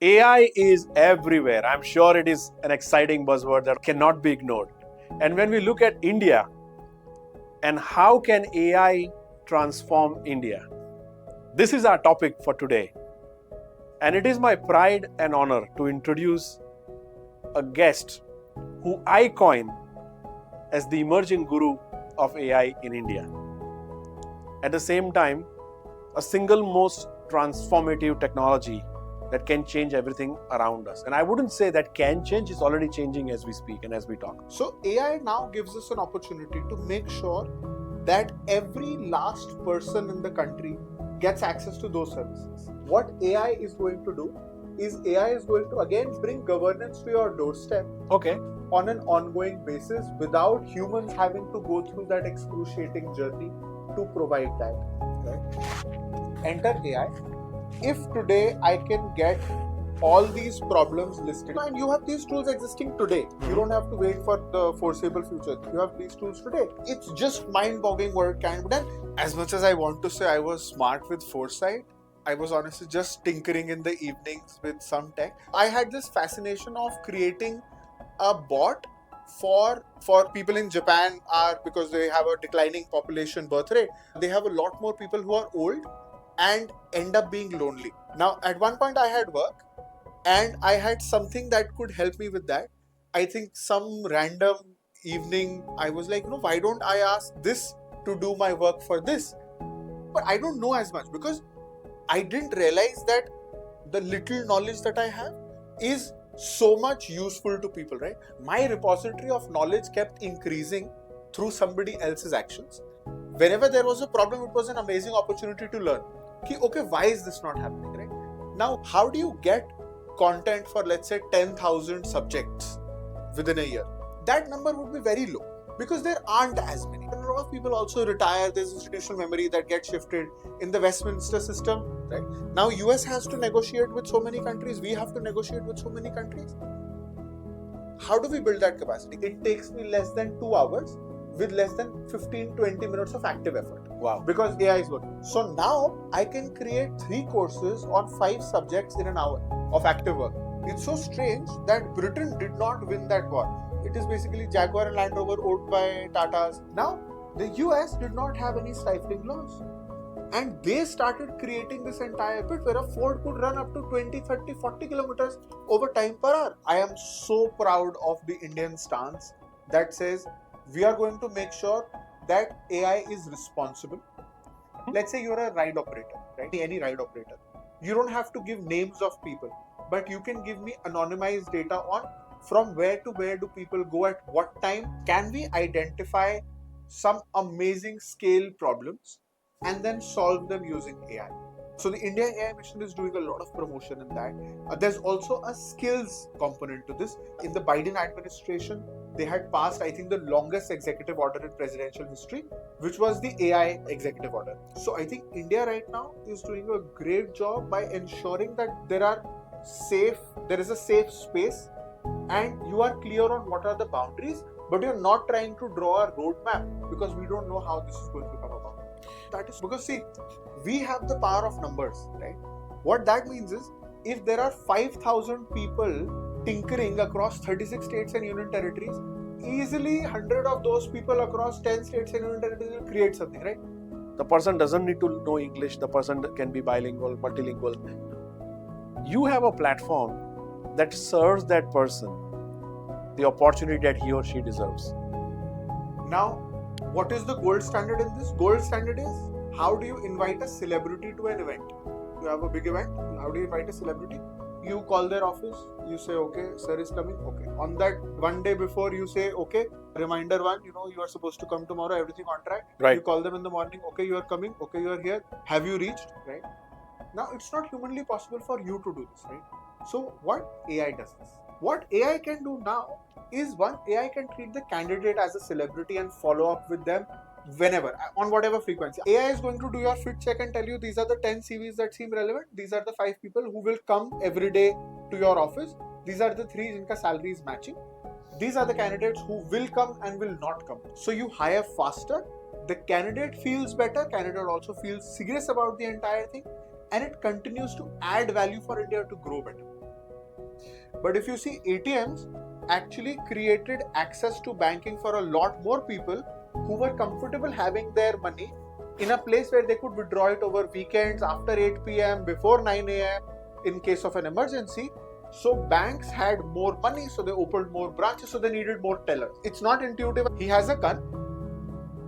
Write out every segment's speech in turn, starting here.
AI is everywhere. I'm sure it is an exciting buzzword that cannot be ignored. And when we look at India and how can AI transform India, this is our topic for today. And it is my pride and honor to introduce a guest who I coin as the emerging guru of AI in India. At the same time, a single most transformative technology that can change everything around us. And I wouldn't say that can change, it's already changing as we speak and as we talk. So AI now gives us an opportunity to make sure that every last person in the country gets access to those services. What AI is going to do is AI is going to again bring governance to your doorstep on an ongoing basis without humans having to go through that excruciating journey to provide that. Right? Enter AI. If today I can get all these problems listed, and you have these tools existing today, you don't have to wait for the foreseeable future. You have these tools today. It's just mind-boggling what it can be done. As much as I want to say I was smart with foresight, I was honestly just tinkering in the evenings with some tech. I had this fascination of creating a bot for people in Japan because they have a declining population birth rate. They have a lot more people who are old and end up being lonely. Now, at one point I had work and I had something that could help me with that. I think some random evening I was like, why don't I ask this to do my work for this? But I don't know as much because I didn't realize that the little knowledge that I have is so much useful to people, right? My repository of knowledge kept increasing through somebody else's actions. Whenever there was a problem, it was an amazing opportunity to learn. Okay, why is this not happening, right? Now, how do you get content for, let's say, 10,000 subjects within a year? That number would be very low because there aren't as many. A lot of people also retire. There's institutional memory that gets shifted in the Westminster system, right? Now, US has to negotiate with so many countries. We have to negotiate with so many countries. How do we build that capacity? It takes me less than 2 hours with less than 15-20 minutes of active effort. Wow. Because AI is working. So now I can create 3 courses on 5 subjects in an hour of active work. It's so strange that Britain did not win that war. It is basically Jaguar and Land Rover owned by Tatas. Now, the US did not have any stifling laws. And they started creating this entire bit where a Ford could run up to 20, 30, 40 kilometers over time per hour. I am so proud of the Indian stance that says we are going to make sure that AI is responsible. Let's say you're a ride operator, right? Any ride operator. You don't have to give names of people, but you can give me anonymized data on from where to where do people go at what time. Can we identify some amazing scale problems and then solve them using AI? So the India AI mission is doing a lot of promotion in that. There's also a skills component to this. In the Biden administration, they had passed, I think, the longest executive order in presidential history, which was the AI executive order. So I think India right now is doing a great job by ensuring that there is a safe space and you are clear on what are the boundaries, but you're not trying to draw a roadmap because we don't know how this is going to come about. That is because, see, we have the power of numbers, right? What that means is, if there are 5,000 people tinkering across 36 states and union territories, easily 100 of those people across 10 states and union territories will create something, right? The person doesn't need to know English, the person can be bilingual, multilingual. You have a platform that serves that person the opportunity that he or she deserves. Now, what is the gold standard in this? Gold standard is, how do you invite a celebrity to an event? You have a big event, how do you invite a celebrity? You call their office, you say, okay, sir is coming, okay. On that one day before, you say, okay, reminder 1, you are supposed to come tomorrow, everything on track. Right. You call them in the morning, okay, you are coming, okay, you are here, have you reached, right? Now, it's not humanly possible for you to do this, right? So, what AI does this? What AI can do now is, one, AI can treat the candidate as a celebrity and follow up with them whenever, on whatever frequency. AI is going to do your fit check and tell you these are the 10 CVs that seem relevant. These are the 5 people who will come every day to your office. These are the 3 jinka salary is matching. These are the candidates who will come and will not come. So you hire faster. The candidate feels better. Candidate also feels serious about the entire thing. And it continues to add value for India to grow better. But if you see, ATMs actually created access to banking for a lot more people who were comfortable having their money in a place where they could withdraw it over weekends, after 8 p.m, before 9 a.m, in case of an emergency. So banks had more money, so they opened more branches, so they needed more tellers. It's not intuitive. He has a gun,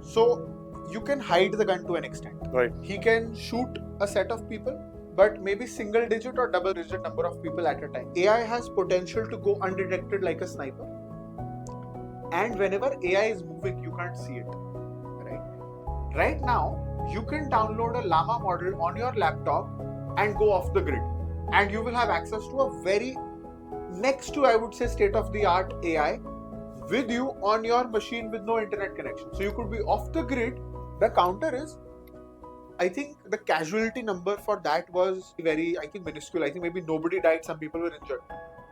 so you can hide the gun to an extent. Right. He can shoot a set of people, but maybe single digit or double digit number of people at a time. AI has potential to go undetected like a sniper. And whenever AI is moving, you can't see it. Right now, you can download a llama model on your laptop and go off the grid. And you will have access to a very next to, I would say, state-of-the-art AI with you on your machine with no internet connection. So you could be off the grid. The counter is, I think the casualty number for that was very, minuscule. I think maybe nobody died, some people were injured.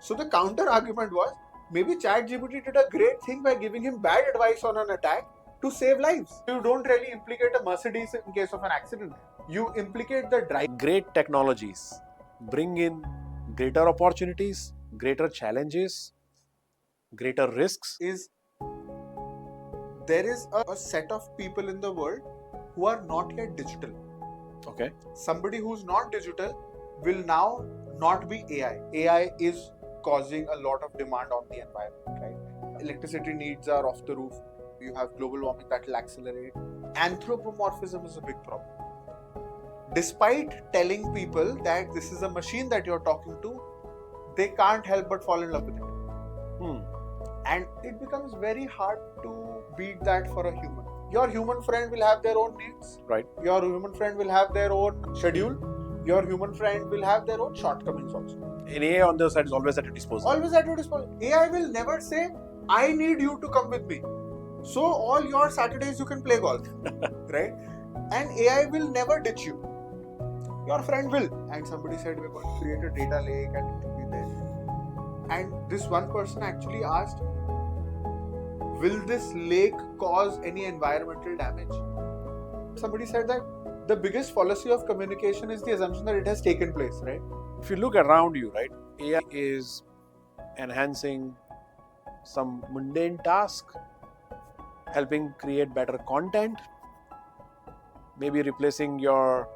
So the counter argument was, maybe ChatGPT did a great thing by giving him bad advice on an attack to save lives. You don't really implicate a Mercedes in case of an accident. You implicate the driver. Great technologies bring in greater opportunities, greater challenges, greater risks. There is a set of people in the world who are not yet digital. Okay. Somebody who's not digital will now not be AI. AI is causing a lot of demand on the environment, right? Electricity needs are off the roof. You have global warming that will accelerate. Anthropomorphism is a big problem. Despite telling people that this is a machine that you're talking to, they can't help but fall in love with it. And it becomes very hard to beat that for a human. Your human friend will have their own needs. Right. Your human friend will have their own schedule. Your human friend will have their own shortcomings also. An AI on the other side is always at your disposal. Always at your disposal. AI will never say, I need you to come with me. So all your Saturdays you can play golf. Right? And AI will never ditch you. Your friend will. And somebody said, we're going to create a data lake and it will be there. And this one person actually asked, will this lake cause any environmental damage? Somebody said that the biggest fallacy of communication is the assumption that it has taken place, right? If you look around you, right, AI is enhancing some mundane task, helping create better content, maybe replacing your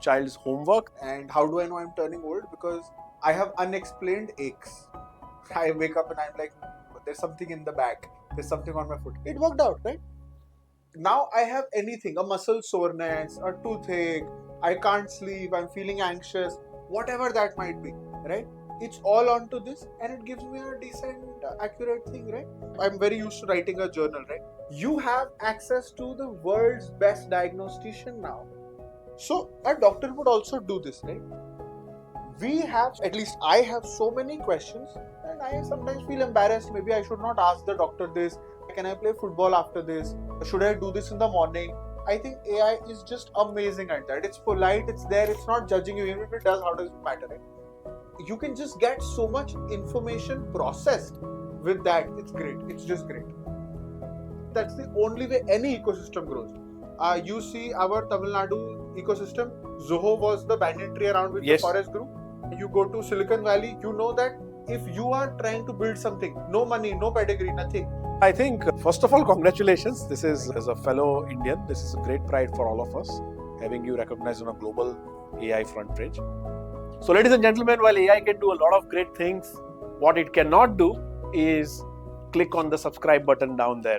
child's homework. And how do I know I'm turning old? Because I have unexplained aches. I wake up and I'm like, there's something in the back. There's something on my foot. It worked out, right? Now I have anything, a muscle soreness, a toothache, I can't sleep, I'm feeling anxious, whatever that might be, right? It's all onto this and it gives me a decent, accurate thing, right? I'm very used to writing a journal, right? You have access to the world's best diagnostician now. So a doctor would also do this, right? We have, at least I have so many questions and I sometimes feel embarrassed. Maybe I should not ask the doctor this. Can I play football after this? Should I do this in the morning? I think AI is just amazing at that. It's polite, it's there, it's not judging you. Even if it does, how does it matter, right? You can just get so much information processed with that. It's great. It's just great. That's the only way any ecosystem grows. You see our Tamil Nadu ecosystem, Zoho was the banyan tree around which the forest grew. You go to Silicon Valley, you know that if you are trying to build something, no money, no pedigree, nothing. I think, first of all, congratulations. This is, as a fellow Indian, this is a great pride for all of us, having you recognized on a global AI front page. So, ladies and gentlemen, while AI can do a lot of great things, what it cannot do is click on the subscribe button down there.